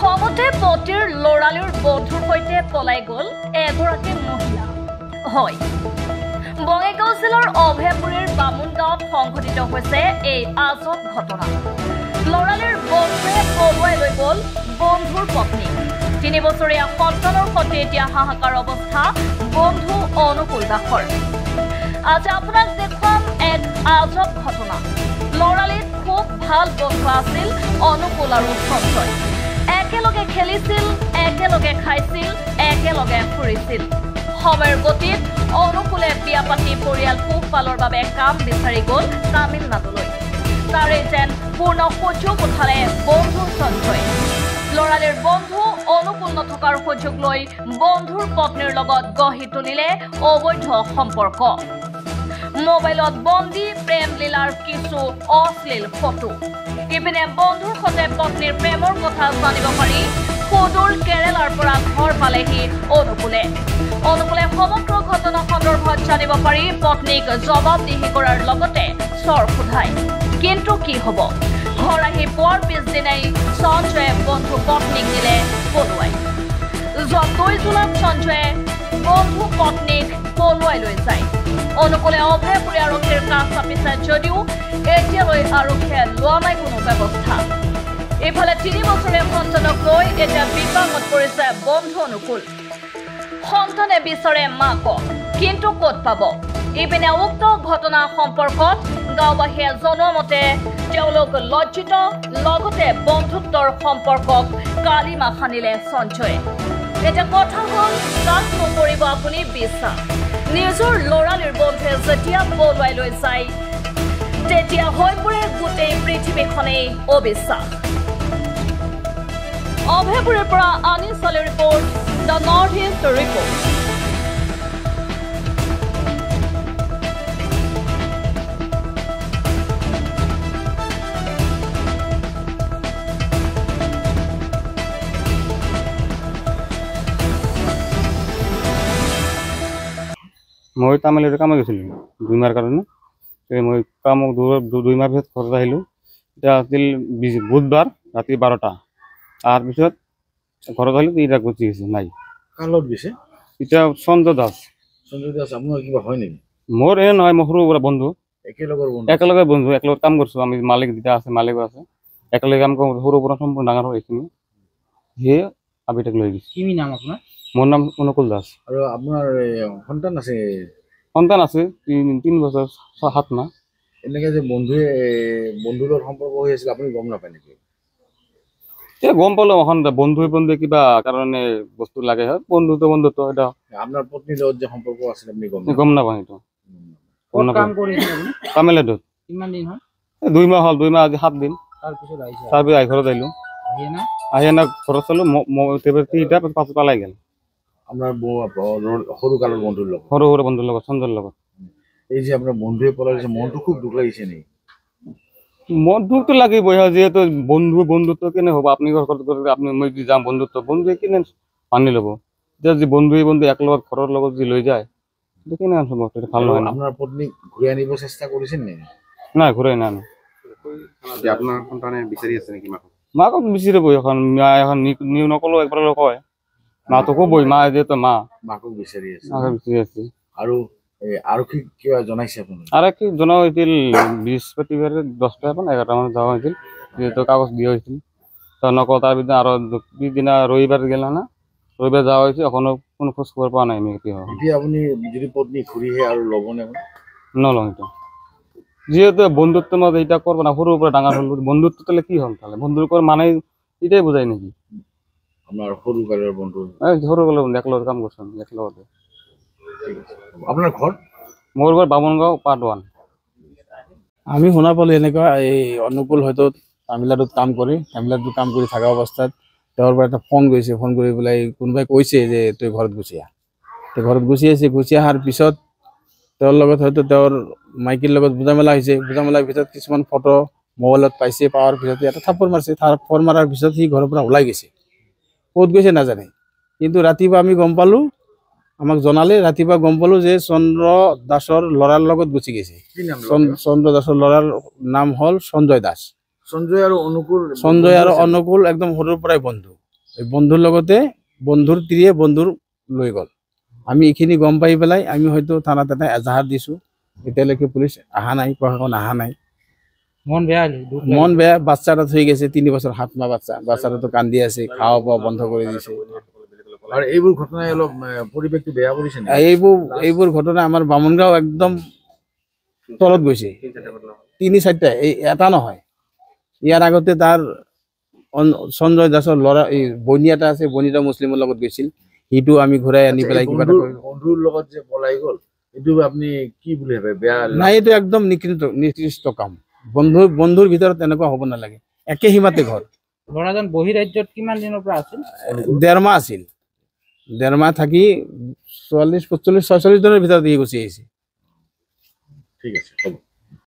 খঙতে পতিৰ লৰালিৰ বন্ধুৰ সৈতে পলাই গ'ল এগৰাকী মহিলা। হয়, বঙাইগাঁও জিলাৰ অভয়পুৰীৰ বামুণগাঁৱত সংঘটিত হৈছে এই আজব ঘটনা। লৰালিৰ বন্ধুৱে পলুৱাই লৈ গ'ল বন্ধুৰ পত্নী। 3 বছৰীয়া সন্তানৰ সৈতে এতিয়া হাহাকাৰ অৱস্থা বন্ধু অনুকূল দাসৰ। আজি আপোনাক দেখুৱাম এক আজব ঘটনা। লৰালিৰ খুব ভাল বন্ধু আছিল অনুকূল আৰু সঞ্জয়। একেলগে খেলিছিল, একেলগে খাইছিল, একেলগে ফুৰিছিল। সময়ৰ গতিত অনুকূলে বিয়া পাতি পৰিয়াল পোহপালৰ বাবে কাম বিচাৰি গ'ল তামিলনাডুলৈ। তাৰে যেন পূৰ্ণ সুযোগ উঠালে বন্ধু সঞ্জয়। লৰালিৰ বন্ধু অনুকূল নথকাৰ সুযোগ লৈ বন্ধুৰ পত্নীৰ লগত গঢ়ি তুলিলে অবৈধ সম্পৰ্ক। মোবাইলত বন্দী প্ৰেম লীলাৰ কিছু অশ্লীল ফটো। ইপিনে বন্ধুৰ সৈতে পত্নীৰ প্ৰেমৰ কথা জানিব পাৰি সুদূৰ কেৰেলাৰ পৰা ঘৰ পালেহি অনুকূলে। সমগ্ৰ ঘটনা সন্দৰ্ভত জানিব পাৰি পত্নীক জবাবদিহি কৰাৰ লগতে চৰ সোধায়। কিন্তু কি হ'ব, ঘৰ আহি পোৱাৰ পিছদিনাই সঞ্জয়ে বন্ধু পত্নীক দিলে পলুৱাই। যোৱা 2 জুলাইত সঞ্জয়ে বন্ধু পত্নীক পলুৱাই লৈ যায়। অনুকূলে অভয়পুৰী আৰক্ষীৰ কাষ চাপিছে যদিও এতিয়ালৈ আৰক্ষীয়ে লোৱা নাই কোনো ব্যৱস্থা। ইফালে 3 বছৰীয়া সন্তানক লৈ এতিয়া বিপাঙত পৰিছে বন্ধু অনুকূল। সন্তানে বিচাৰে মাকক, কিন্তু ক'ত পাব? ইপিনে উক্ত ঘটনা সম্পৰ্কত গাঁওবাসীয়ে জনোৱা মতে তেওঁলোক লজ্জিত, লগতে বন্ধুত্বৰ সম্পৰ্কক কালিমা সানিলে সঞ্জয়ে। এতিয়া কথা হ'ল, কাক নকৰিব আপুনি বিশ্বাস? নিজৰ লৰালিৰ বন্ধুৱে যেতিয়া পলুৱাই লৈ যায় তেতিয়া হৈ পৰে গোটেই পৃথিৱীখনেই অবিশ্বাস। অভয়পুৰীৰ পৰা আনিছ আলীৰ report, the north east report. মই তামিলনাডু কামত গৈছিলোঁ 2 মাহৰ কাৰণে। মই কাম 2 মাহ পিছত ঘৰত আহিলোঁ। এতিয়া আছিল বুধবাৰ ৰাতি 12টা। তাৰপিছত ঘৰত আহিলোঁ, এতিয়া গুচি গৈছে, নাই। কাৰ লগত গৈছে? এতিয়া সঞ্জয় দাস। সঞ্জয় দাস আপোনাৰ কিবা হয় নেকি? মোৰ নহয়, মোৰ সৰুৰ পৰা বন্ধু। একেলগে বন্ধু, একেলগে কাম কৰিছোঁ আমি। মালিক যেতিয়া আছে, মালিকো আছে, একেলগে কাম কৰোঁ। সৰুৰ পৰা সম্পূৰ্ণ ডাঙৰ হৈ এইখিনি সেয়ে আবিটাক লৈ গৈছে। কি নাম আপোনাৰ? মোৰ নাম অনুকূল দাস। আৰু আপোনাৰ সন্তান আছে? সন্তান আছে 3 বছৰ 7 মাহ। এনেকৈ যে বন্ধুৰ লগত সম্পৰ্ক হৈ আছিল, আপুনি গম নাপায় নেকি? এতিয়া গম পালোঁ এখন বন্ধুৱে কিবা কাৰণে বস্তু লাগে, হয় বন্ধুত্ব এটা। আপোনাৰ পত্নীৰ লগত যে সম্পৰ্ক আছিল আপুনি গম নাপাওঁ সেইটো। তামিলনাডুত কিমান দিন হ'ল? 2 মাহ হ'ল, 2 মাহ আজি 7 দিন। তাৰপিছত আহি ঘৰত আহিলোঁ। আহি ঘৰত চালোঁ, পাছত পালাই গ'ল। আপোনাৰ সৰু কালৰ বন্ধুৰ লগত? সৰু বন্ধুৰ লগত, সঞ্জয়ৰ লগত। এই যে আপোনাৰ বন্ধুৱে পলাই গৈছে, মনটো খুব দুখ লাগিছে নেকি? মন দুখটো লাগিবই, যিহেতু বন্ধুত্ব কেনে হ'ব? আপুনি আপুনি মই কি যাম বন্ধুৱে কেনে মানি ল'ব? এতিয়া যি বন্ধু একেলগত ঘৰৰ লগত যি লৈ যায়, কেনে হ'ব? ভাল নহয়। আপোনাৰ পত্নীক ঘূৰাই আনিব চেষ্টা কৰিছিল নেকি? নাই, ঘূৰাই নাই। আপোনাৰ সন্তানে বিচাৰি আছে নেকি মাকক? মাকক বিচাৰিব এখন নকলেও একবাৰ কয়। মাতো ক'বই, মা যিহেতু মাকক বিচাৰি আছে। আছে। আৰু আৰক্ষীক কিবা জনাইছে আপুনি? আৰক্ষী জনোৱা হৈছিল বৃহস্পতিবাৰে 10টা 11টা মানত যোৱা হৈছিল, যিহেতু কাগজ দিয়া হৈছিল। নকওঁ, তাৰ পিছত আৰু পিছদিনা ৰবিবাৰ গেল না, ৰবিবাৰ যোৱা হৈছিল, এখনো কোনো খোজ খবৰ পোৱা নাই। আমি এতিয়া আপুনি যদি পত্নী ঘূৰিহে আৰু ল'বনে? নলওঁ সেইটো, যিহেতু বন্ধুত্ব মই এতিয়া কৰিব না, সৰুৰ পৰা ডাঙৰ হ'ল। বন্ধুত্ব তাহলে কি হ'ল? তাহলে বন্ধুত্ব মানে এটাই বুজাই নেকি? আপোনাৰ সৰু কালৰ বন্ধু? সৰু কালৰ বন্ধু, একেলগে কাম কৰিছোঁ একেলগতে। আপোনাৰ ঘৰ? মোৰ ঘৰ বামুণগাঁও পাৰ্ট 1। আমি শুনা পালোঁ এনেকুৱা, এই অনুকূল হয়তো তামিলনাডুত কাম কৰি থকা অৱস্থাত তেওঁৰ পৰা এটা ফোন গৈছে। ফোন কৰি পেলাই কোনোবাই কৈছে যে তই ঘৰত গুচি আহ। ঘৰত গুচি অহাৰ পিছত তেওঁৰ লগত হয়তো তেওঁৰ মাইকীৰ লগত বুজা মেলা হৈছে। বুজা মেলাৰ পিছত কিছুমান ফটো মোবাইলত পাইছে। পাৱাৰ পিছত এটা থাপ্পৰ মাৰিছে। থাপ্পৰ মাৰাৰ পিছত সি ঘৰৰ পৰা ওলাই গৈছে। ক'ত গৈছে নাজানে, কিন্তু ৰাতিপুৱা আমি গম পালোঁ, আমাক জনালে, ৰাতিপুৱা গম পালোঁ যে চন্দ্ৰ দাসৰ ল'ৰাৰ লগত গুচি গৈছে। চন্দ্ৰ দাসৰ ল'ৰাৰ নাম হ'ল সঞ্জয় দাস। সঞ্জয় আৰু অনুকূল একদম সৰুৰ পৰাই বন্ধু। ওই বন্ধুৰ লগতে বন্ধুৰ তিৰিয়ে বন্ধুৰ লৈ গ'ল। আমি এইখিনি গম পাই পেলাই আমি হয়তো থানাত এটা এজাহাৰ দিছোঁ। এতিয়ালৈকে পুলিচ অহা নাই, প্ৰশাসন অহা নাই। মন বেয়া, বাচ্চা এটা থৈ গৈছে 3 বছৰ 7 মাহ বাচ্চাটো কান্দি আছে, খাওয়া বোৱা বন্ধ কৰি দিছে। আৰু এইবোৰ ঘটনাই অলপ পৰিৱেশটো বেয়া কৰিছে নেকি? এইবোৰ ঘটনা আমাৰ বামুণগাঁও একদম তলত গৈছে। 3-4টা, এটা নহয়। ইয়াৰ আগতে তাৰ সঞ্জয় দাসৰ ল'ৰা বনি এটা আছে, বনিটা মুছলিমৰ লগত গৈছিল, সিটো আমি ঘূৰাই আনি পেলাই কিবা এটা বন্ধুৰ লগত যে পলাই গ'ল, এইটো আপুনি কি বুলি ভাবে? বেয়া নাই, এইটো একদম নিকৃষ্ট কাম। বন্ধুৰ ভিতৰত এনেকুৱা হ'ব নালাগে। একে সীমাতে ঘৰ। ল'ৰাজন বহিৰাজ্যত কিমান দিনৰ পৰা আছিল? 1.5 মাহ আছিল। 1.5 মাহ থাকি 44, 45, 46 দিনৰ ভিতৰত গুচি আহিছে। ঠিক আছে, হ'ব।